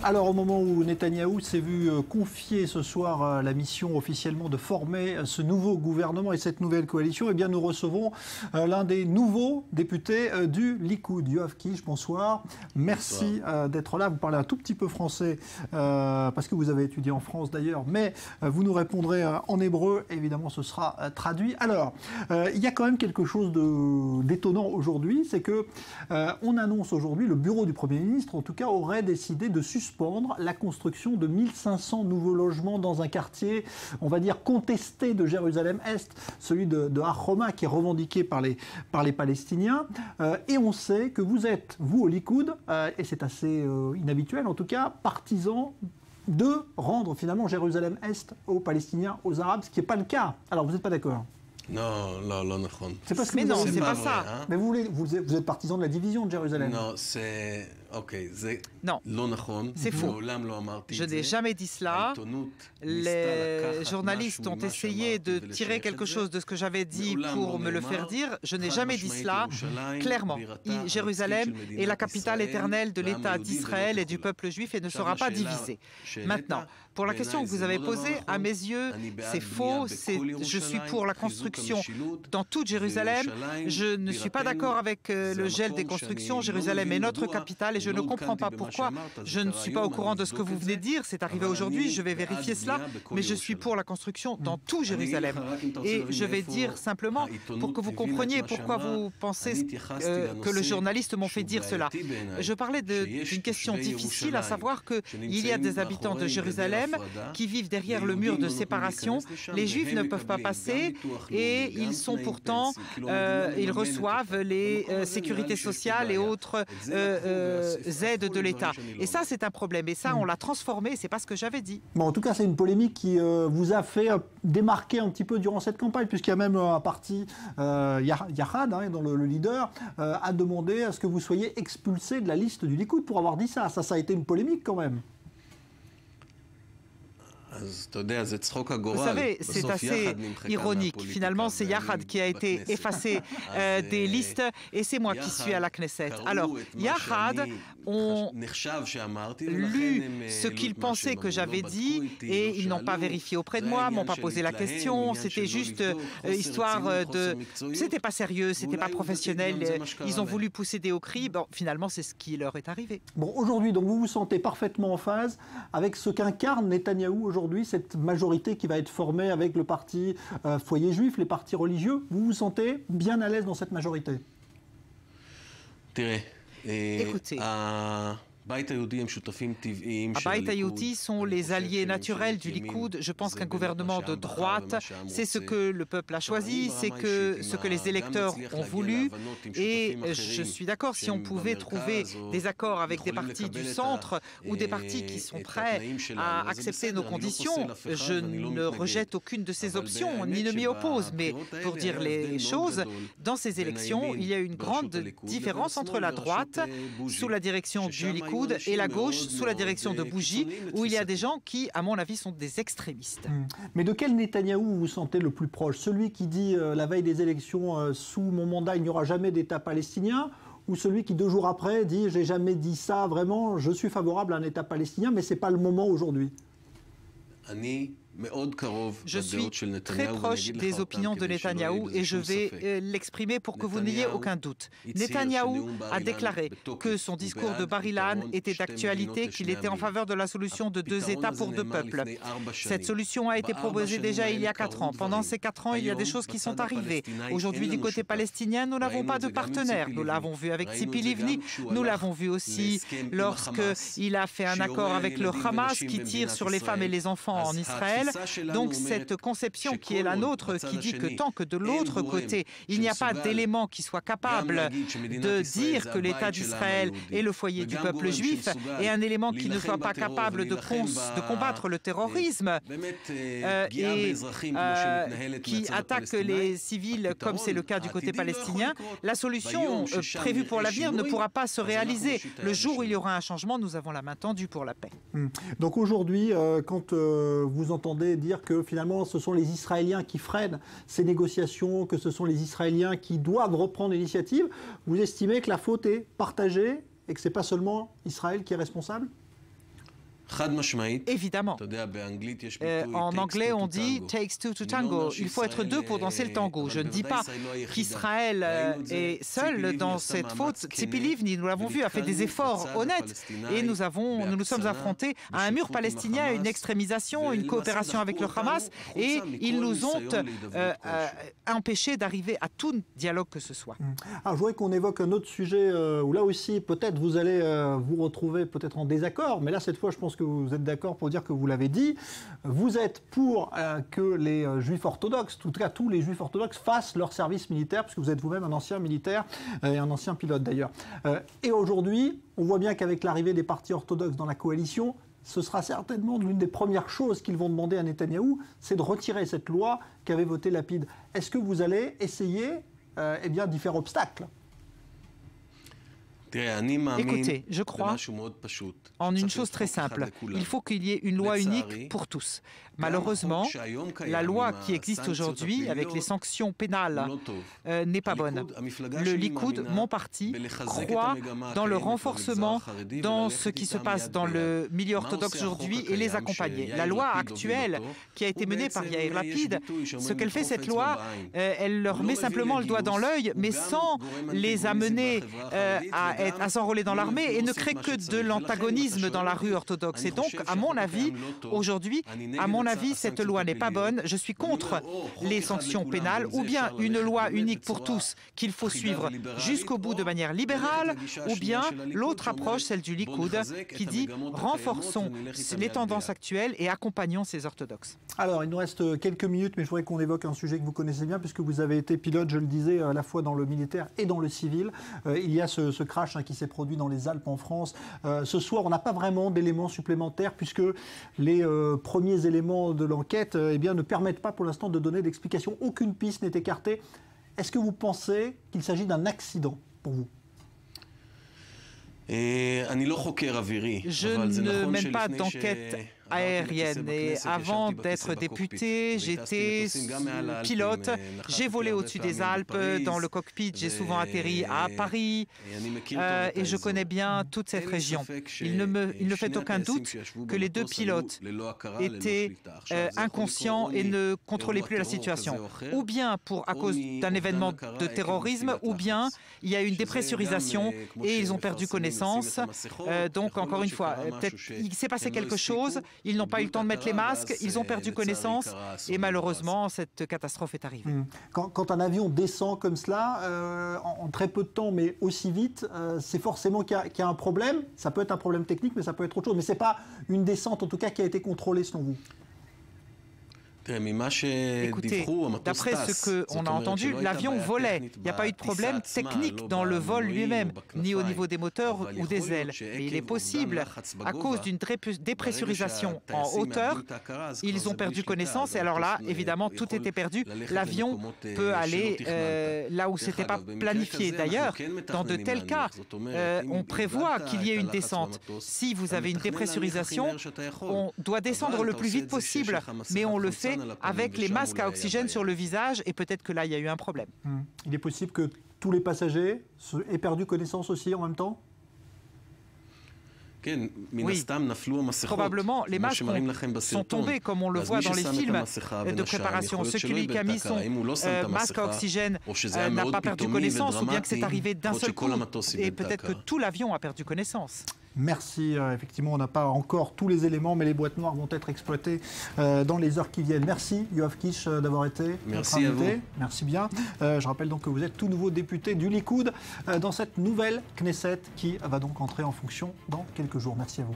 Alors, au moment où Netanyahou s'est vu confier ce soir la mission officiellement de former ce nouveau gouvernement et cette nouvelle coalition, eh bien, nous recevons l'un des nouveaux députés du Likoud, Yoav Kish. Bonsoir. Merci d'être là. Vous parlez un tout petit peu français parce que vous avez étudié en France d'ailleurs, mais vous nous répondrez en hébreu. Évidemment, ce sera traduit. Alors, il y a quand même quelque chose d'étonnant aujourd'hui, c'est que on annonce aujourd'hui, le bureau du Premier ministre, en tout cas, aurait décidé de suspendre la construction de 1500 nouveaux logements dans un quartier, on va dire, contesté de Jérusalem-Est, celui de Har Homa, qui est revendiqué par les Palestiniens. Et on sait que vous êtes, vous au Likoud, et c'est assez inhabituel en tout cas, partisan de rendre finalement Jérusalem-Est aux Palestiniens, aux Arabes, ce qui n'est pas le cas. Alors vous n'êtes pas d'accord ? Non, non, non. C'est parce que mais non, c'est pas ça. Hein? Mais vous êtes partisan de la division de Jérusalem. Non, c'est... Ok, non, c'est faux. Je n'ai jamais dit cela. Les journalistes ont essayé de tirer quelque chose de ce que j'avais dit pour me le faire dire. Je n'ai jamais dit cela. Clairement, Jérusalem est la capitale éternelle de l'État d'Israël et du peuple juif et ne sera pas divisée. Maintenant, pour la question que vous avez posée, à mes yeux, c'est faux. Je suis pour la construction dans toute Jérusalem. Je ne suis pas d'accord avec le gel des constructions. Jérusalem est notre capitale et je ne comprends pas pourquoi. Je ne suis pas au courant de ce que vous venez de dire. C'est arrivé aujourd'hui. Je vais vérifier cela. Mais je suis pour la construction dans tout Jérusalem. Et je vais dire simplement, pour que vous compreniez pourquoi vous pensez que le journaliste m'ont fait dire cela. Je parlais d'une question difficile, à savoir qu'il y a des habitants de Jérusalem qui vivent derrière le mur de séparation. Les Juifs ne peuvent pas passer et ils sont pourtant, ils reçoivent les sécurités sociales et autres aides de l'État. Et ça, c'est un problème. Et ça, on l'a transformé. C'est pas ce que j'avais dit. Bon, en tout cas, c'est une polémique qui vous a fait démarquer un petit peu durant cette campagne, puisqu'il y a même un parti, Yachad, dont le leader, a demandé à ce que vous soyez expulsé de la liste du Likoud pour avoir dit ça. Ça a été une polémique quand même. Vous savez, c'est assez ironique. Finalement, c'est Yachad qui a été effacé des listes et c'est moi qui suis à la Knesset. Alors, Yachad ont lu ce qu'ils pensaient que j'avais dit et ils n'ont pas vérifié auprès de moi, m'ont pas posé la question. C'était juste histoire de... C'était pas sérieux, c'était pas professionnel. Ils ont voulu pousser des hauts cris. Bon, finalement, c'est ce qui leur est arrivé. Bon, aujourd'hui, donc vous vous sentez parfaitement en phase avec ce qu'incarne Netanyahou aujourd'hui, cette majorité qui va être formée avec le parti Foyer Juif, les partis religieux. Vous vous sentez bien à l'aise dans cette majorité? Écoutez, Abait Yehudi sont les alliés naturels du Likoud. Je pense qu'un gouvernement de droite, c'est ce que le peuple a choisi, c'est ce que les électeurs ont voulu. Et je suis d'accord, si on pouvait trouver des accords avec des partis du centre ou des partis qui sont prêts à accepter nos conditions, je ne rejette aucune de ces options, ni ne m'y oppose. Mais pour dire les choses, dans ces élections, il y a une grande différence entre la droite, sous la direction du Likoud, et la gauche sous la direction de Bougie, où il y a des gens qui, à mon avis, sont des extrémistes. Mais de quel Netanyahou vous vous sentez le plus proche? Celui qui dit la veille des élections, sous mon mandat, il n'y aura jamais d'État palestinien, ou celui qui 2 jours après dit j'ai jamais dit ça, vraiment, je suis favorable à un État palestinien, mais ce n'est pas le moment aujourd'hui? Je suis très proche des opinions de Netanyahou et je vais l'exprimer pour que vous n'ayez aucun doute. Netanyahou a déclaré que son discours de Bar-Ilan était d'actualité, qu'il était en faveur de la solution de 2 États pour 2 peuples. Cette solution a été proposée déjà il y a 4 ans. Pendant ces 4 ans, il y a des choses qui sont arrivées. Aujourd'hui, du côté palestinien, nous n'avons pas de partenaire. Nous l'avons vu avec Tzipi Livni, nous l'avons vu aussi lorsqu'il a fait un accord avec le Hamas qui tire sur les femmes et les enfants en Israël. Donc cette conception qui est la nôtre, qui dit que tant que de l'autre côté, il n'y a pas d'élément qui soit capable de dire que l'État d'Israël est le foyer du peuple juif, et un élément qui ne soit pas capable de combattre le terrorisme et qui attaque les civils, comme c'est le cas du côté palestinien, la solution prévue pour l'avenir ne pourra pas se réaliser. Le jour où il y aura un changement, nous avons la main tendue pour la paix. Donc aujourd'hui, quand vous entendez dire que finalement ce sont les Israéliens qui freinent ces négociations, que ce sont les Israéliens qui doivent reprendre l'initiative, vous estimez que la faute est partagée et que ce n'est pas seulement Israël qui est responsable? Évidemment. En anglais, on dit « takes two to tango ». Il faut être deux pour danser le tango. Je ne dis pas qu'Israël est seul dans cette faute. Tzipi Livni, nous l'avons vu, a fait des efforts honnêtes et nous nous sommes affrontés à un mur palestinien, une extrémisation, une coopération avec le Hamas et ils nous ont empêchés d'arriver à tout dialogue que ce soit. Alors, je voudrais qu'on évoque un autre sujet où là aussi, peut-être vous allez vous retrouver peut-être en désaccord, mais là, cette fois, je pense que vous êtes d'accord pour dire que vous l'avez dit. Vous êtes pour que les juifs orthodoxes, en tout cas tous les juifs orthodoxes, fassent leur service militaire, puisque vous êtes vous-même un ancien militaire et un ancien pilote d'ailleurs. Et aujourd'hui, on voit bien qu'avec l'arrivée des partis orthodoxes dans la coalition, ce sera certainement l'une des premières choses qu'ils vont demander à Netanyahou, c'est de retirer cette loi qu'avait votée Lapid. Est-ce que vous allez essayer d'y faire obstacle ? Écoutez, je crois en une chose très simple. Il faut qu'il y ait une loi unique pour tous. Malheureusement, la loi qui existe aujourd'hui, avec les sanctions pénales, n'est pas bonne. Le Likoud, mon parti, croit dans le renforcement, dans ce qui se passe dans le milieu orthodoxe aujourd'hui et les accompagner. La loi actuelle qui a été menée par Yair Lapid, ce qu'elle fait, cette loi, elle leur met simplement le doigt dans l'œil, mais sans les amener à s'enrôler dans l'armée et ne crée que de l'antagonisme dans la rue orthodoxe. Et donc, à mon avis, aujourd'hui, cette loi n'est pas bonne. Je suis contre les sanctions pénales ou bien une loi unique pour tous qu'il faut suivre jusqu'au bout de manière libérale ou bien l'autre approche, celle du Likoud, qui dit renforçons les tendances actuelles et accompagnons ces orthodoxes. Alors, il nous reste quelques minutes, mais je voudrais qu'on évoque un sujet que vous connaissez bien puisque vous avez été pilote, je le disais, à la fois dans le militaire et dans le civil. Il y a ce crash qui s'est produit dans les Alpes en France. Ce soir, on n'a pas vraiment d'éléments supplémentaires puisque les premiers éléments de l'enquête ne permettent pas pour l'instant de donner d'explication. Aucune piste n'est écartée. Est-ce que vous pensez qu'il s'agit d'un accident pour vous ? Je ne mène pas d'enquête aérienne et avant d'être député, j'étais pilote, j'ai volé au-dessus des Alpes, dans le cockpit, j'ai souvent atterri à Paris et je connais bien toute cette région. Il ne fait aucun doute que les deux pilotes étaient inconscients et ne contrôlaient plus la situation. Ou bien à cause d'un événement de terrorisme, ou bien il y a eu une dépressurisation et ils ont perdu connaissance. Donc encore une fois, peut-être il s'est passé quelque chose. Ils n'ont pas eu le temps de mettre les masques, ils ont perdu connaissance et malheureusement, cette catastrophe est arrivée. Quand un avion descend comme cela, en très peu de temps, mais aussi vite, c'est forcément qu'il y a un problème. Ça peut être un problème technique, mais ça peut être autre chose. Mais ce n'est pas une descente, en tout cas, qui a été contrôlée selon vous. Écoutez, d'après ce qu'on a entendu, l'avion volait. Il n'y a pas eu de problème technique dans le vol lui-même, ni au niveau des moteurs ou des ailes. Mais il est possible, à cause d'une dépressurisation en hauteur, ils ont perdu connaissance. Et alors là, évidemment, tout était perdu. L'avion peut aller là où ce n'était pas planifié. D'ailleurs, dans de tels cas, on prévoit qu'il y ait une descente. Si vous avez une dépressurisation, on doit descendre le plus vite possible, mais on le fait avec les masques à oxygène sur le visage et peut-être que là, il y a eu un problème. Il est possible que tous les passagers aient perdu connaissance aussi en même temps ? Oui, probablement, les masques sont tombés, comme on le voit dans les films de préparation. Celui qui a mis son masque à oxygène n'a pas perdu connaissance, ou bien que c'est arrivé d'un seul coup, et peut-être que tout l'avion a perdu connaissance. Merci. Effectivement, on n'a pas encore tous les éléments, mais les boîtes noires vont être exploitées dans les heures qui viennent. Merci, Yoav Kish, d'avoir été notre invité. Merci bien. Je rappelle donc que vous êtes tout nouveau député du Likoud dans cette nouvelle Knesset qui va donc entrer en fonction dans quelques jours. Merci à vous.